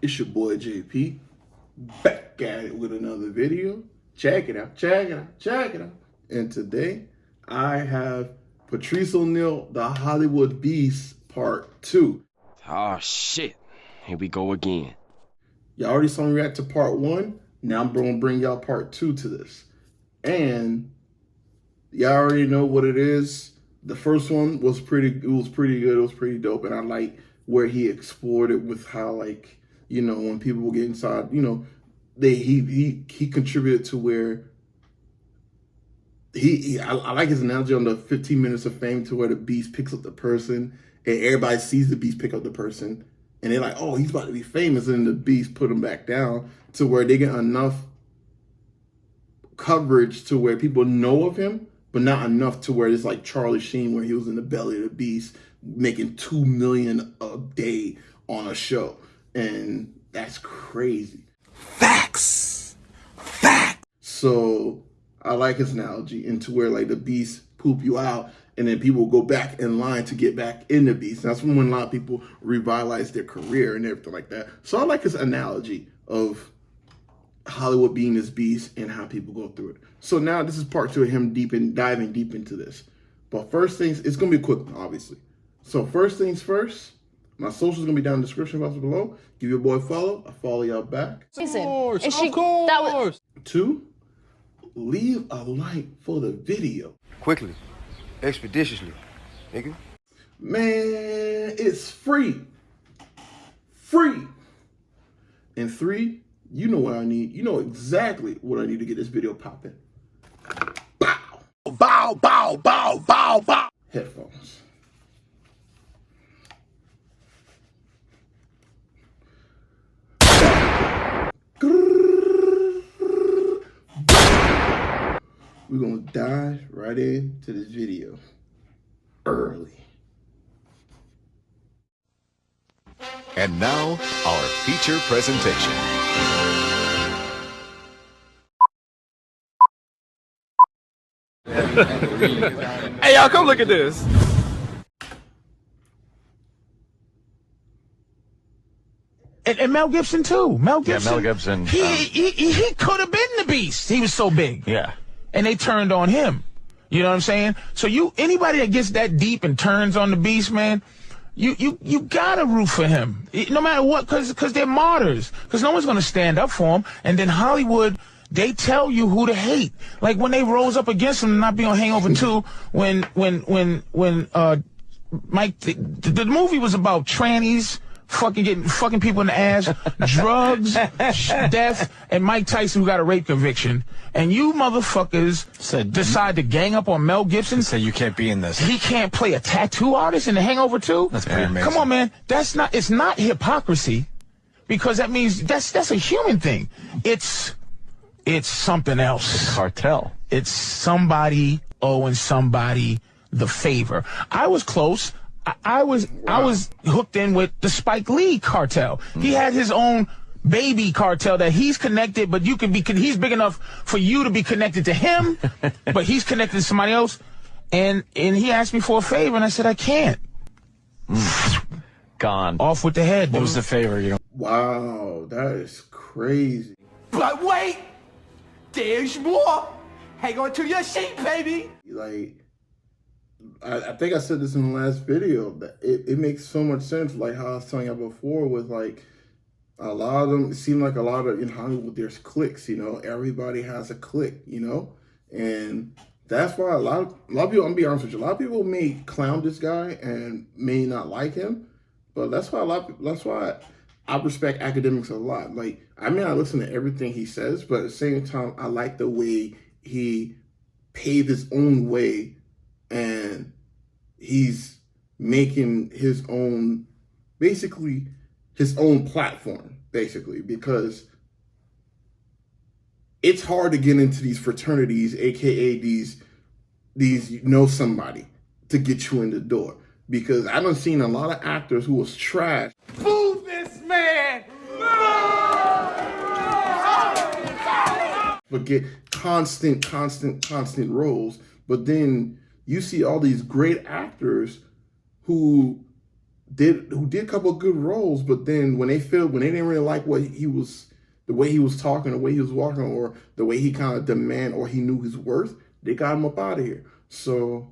It's your boy JayP, back at it with another video. Check it out, check it out, check it out. And today, I have Patrice O'Neal, the Hollywood Beast, Part 2. Oh shit, here we go again. Y'all already saw me react to Part 1. Now I'm gonna bring y'all Part 2 to this. And y'all already know what it is. The first one was pretty good, it was pretty dope. And I like where he explored it with how, like, you know, when people will get inside, you know, he contributed to where I like his analogy on the 15 minutes of fame, to where the beast picks up the person and everybody sees the beast pick up the person and they're like, oh, he's about to be famous, and then the beast put him back down, to where they get enough coverage to where people know of him, but not enough to where it's like Charlie Sheen, where he was in the belly of the beast making $2 million a day on a show. And that's crazy. Facts. So I like his analogy into where, like, the beast poop you out and then people go back in line to get back in the beast. And that's when a lot of people revitalize their career and everything like that. So I like his analogy of Hollywood being this beast and how people go through it. So now this is part 2 of him diving deep into this. But first things, it's going to be a quick one, obviously. So first things first, my socials are going to be down in the description box below. Give your boy a follow. I follow y'all back. Of course. 2, leave a like for the video. Quickly, expeditiously, nigga. Man, it's free. Free. And 3, you know what I need. You know exactly what I need to get this video popping. Bow. Bow, bow, bow, bow, bow. Headphones. We're gonna dive right into this video early. And now, our feature presentation. Hey, y'all, come look at this. And Mel Gibson too. Mel Gibson. He could have been the beast. He was so big. Yeah. And they turned on him. You know what I'm saying? So anybody that gets that deep and turns on the beast, man, you gotta root for him, no matter what, because they're martyrs. Because no one's gonna stand up for him. And then Hollywood, they tell you who to hate. Like when they rose up against him, not be on Hangover 2, when Mike, the movie was about trannies, fucking people in the ass, drugs, death, and Mike Tyson, who got a rape conviction. And you motherfuckers decide to gang up on Mel Gibson. Say you can't be in this. He can't play a tattoo artist in The Hangover 2? That's pretty amazing. Come on, man. It's not hypocrisy, because that means that's a human thing. It's something else. It's cartel. It's somebody owing somebody the favor. I was close. I was hooked in with the Spike Lee cartel. He had his own baby cartel that he's connected, but he's big enough for you to be connected to him, but he's connected to somebody else. And he asked me for a favor, and I said I can't. Gone. Off with the head. What was the favor? You know. Wow, that is crazy. But wait, there's more. Hang on to your seat, baby. Like, I think I said this in the last video, that it makes so much sense, like how I was telling you before, with like a lot of them, it seemed like a lot of, in Hollywood, there's cliques, you know, everybody has a clique, you know, and that's why a lot of people, I'm gonna be honest with you, a lot of people may clown this guy and may not like him, but that's why I respect academics a lot. Like, I mean, I listen to everything he says, but at the same time, I like the way he paved his own way, and he's making his own, basically his own platform, basically, because it's hard to get into these fraternities, aka these you know somebody to get you in the door. Because I done seen a lot of actors who was trash. Boo this man! But get constant roles. But then you see all these great actors who did a couple of good roles, but then when they didn't really like what he was, the way he was talking, the way he was walking, or the way he kind of or he knew his worth, they got him up out of here. So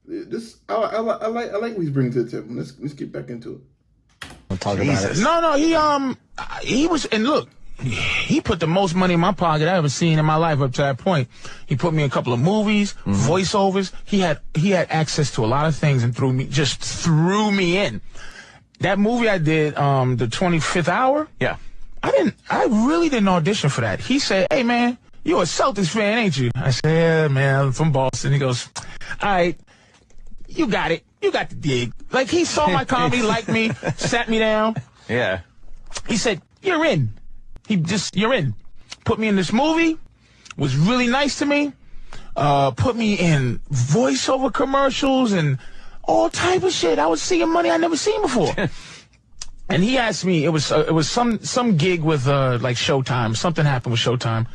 this I like what he's bringing to the table. Let's get back into it. We'll talk about it. No, he was, and look, he put the most money in my pocket I ever seen in my life up to that point. He put me in a couple of movies, voiceovers. He had access to a lot of things and threw me in. That movie I did, the 25th Hour. Yeah. I really didn't audition for that. He said, "Hey man, you're a Celtics fan, ain't you?" I said, "Yeah, man, I'm from Boston." He goes, "All right, you got it. You got the dig." Like, he saw my comedy, liked me, sat me down. Yeah. He said, "You're in." You're in. Put me in this movie, was really nice to me, put me in voiceover commercials and all type of shit. I was seeing money I never seen before. And he asked me, it was some gig with like Showtime. Something happened with Showtime,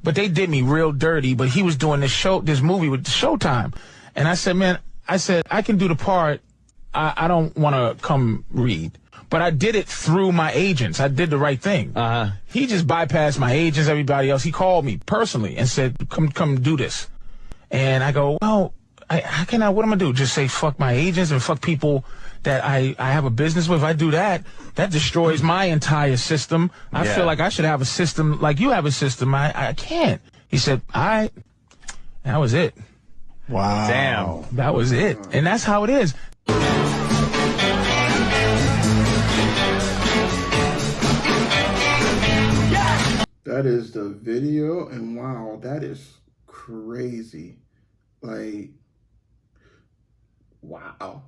but they did me real dirty. But he was doing this movie with Showtime, and I said, "Man, I can do the part. I don't want to come read." But I did it through my agents. I did the right thing. He just bypassed my agents, everybody else. He called me personally and said, come do this. And I go, well, what am I going to do? Just say fuck my agents and fuck people that I have a business with? If I do that, that destroys my entire system. I feel like I should have a system like you have a system. I can't. He said, all right. That was it. Wow. Damn. That was it. And that's how it is. That is the video, and wow, that is crazy. Like, wow.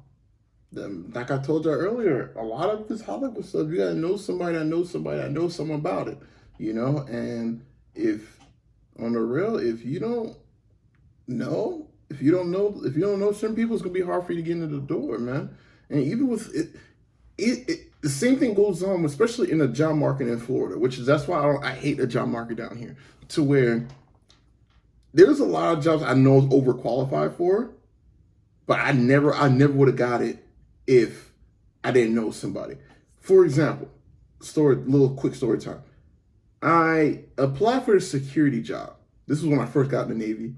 Like I told you earlier, a lot of this Hollywood stuff, you gotta know somebody that knows somebody that knows something about it, you know? And if, on the real, if you don't know certain people, it's gonna be hard for you to get into the door, man. And even with it the same thing goes on, especially in the job market in Florida, that's why I hate the job market down here, to where there's a lot of jobs I know is overqualified for, but I never would have got it if I didn't know somebody. For example, quick story time. I applied for a security job. This was when I first got in the Navy,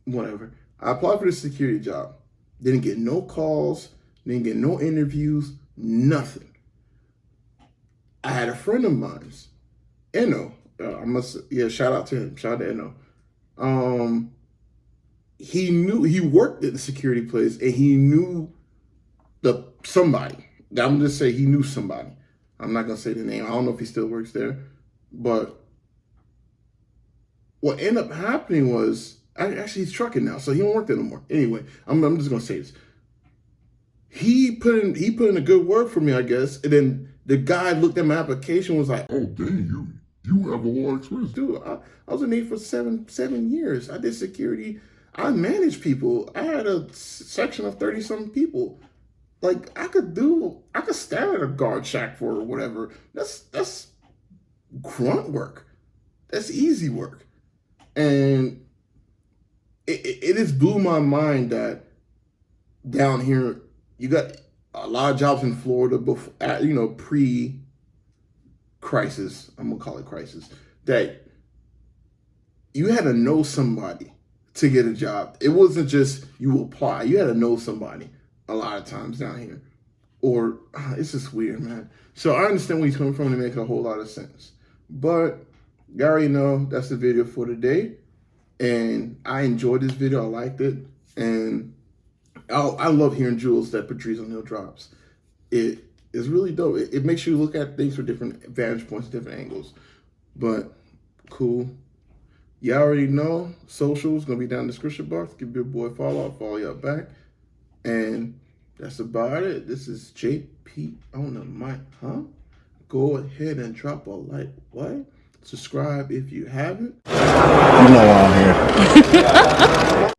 whatever. I applied for the security job. Didn't get no calls, didn't get no interviews, nothing. I had a friend of mine, Eno. Shout out to him. Shout out to Eno. He worked at the security place, and he knew somebody. I'm just say he knew somebody. I'm not gonna say the name. I don't know if he still works there, but what ended up happening was, actually he's trucking now, so he don't work there no more. Anyway, I'm just gonna say this. He put in a good word for me, I guess, and then the guy looked at my application, was like, "Oh, dang, you have a lot of experience." Dude, I was in Navy for seven years. I did security. I managed people. I had a section of 30-something people. Like, I could stand at a guard shack for or whatever. That's grunt work. That's easy work. And it just blew my mind that down here, you got a lot of jobs in Florida before, pre-crisis, I'm gonna call it crisis, that you had to know somebody to get a job. It wasn't just you apply. You had to know somebody a lot of times down here. Or, it's just weird, man. So I understand where he's coming from, to make a whole lot of sense. But you already know that's the video for today. And I enjoyed this video. I liked it. And I love hearing jewels that Patrice O'Neal drops. It is really dope. It makes you look at things from different vantage points, different angles. But cool. You already know, socials going to be down in the description box. Give your boy a follow. I'll follow y'all back. And that's about it. This is JayP on the mic, huh? Go ahead and drop a like. What? Subscribe if you haven't. You know why I'm here.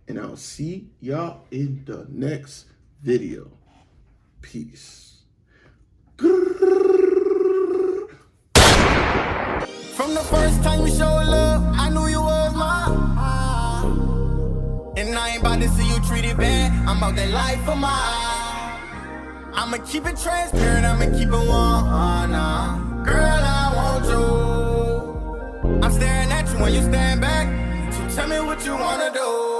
And I'll see y'all in the next video. Peace. From the first time you showed love, I knew you was mine. And I ain't about to see you treated bad. I'm about that life of mine. I'ma keep it transparent, I'ma keep it one. Girl, I want you. I'm staring at you when you stand back. So tell me what you wanna do.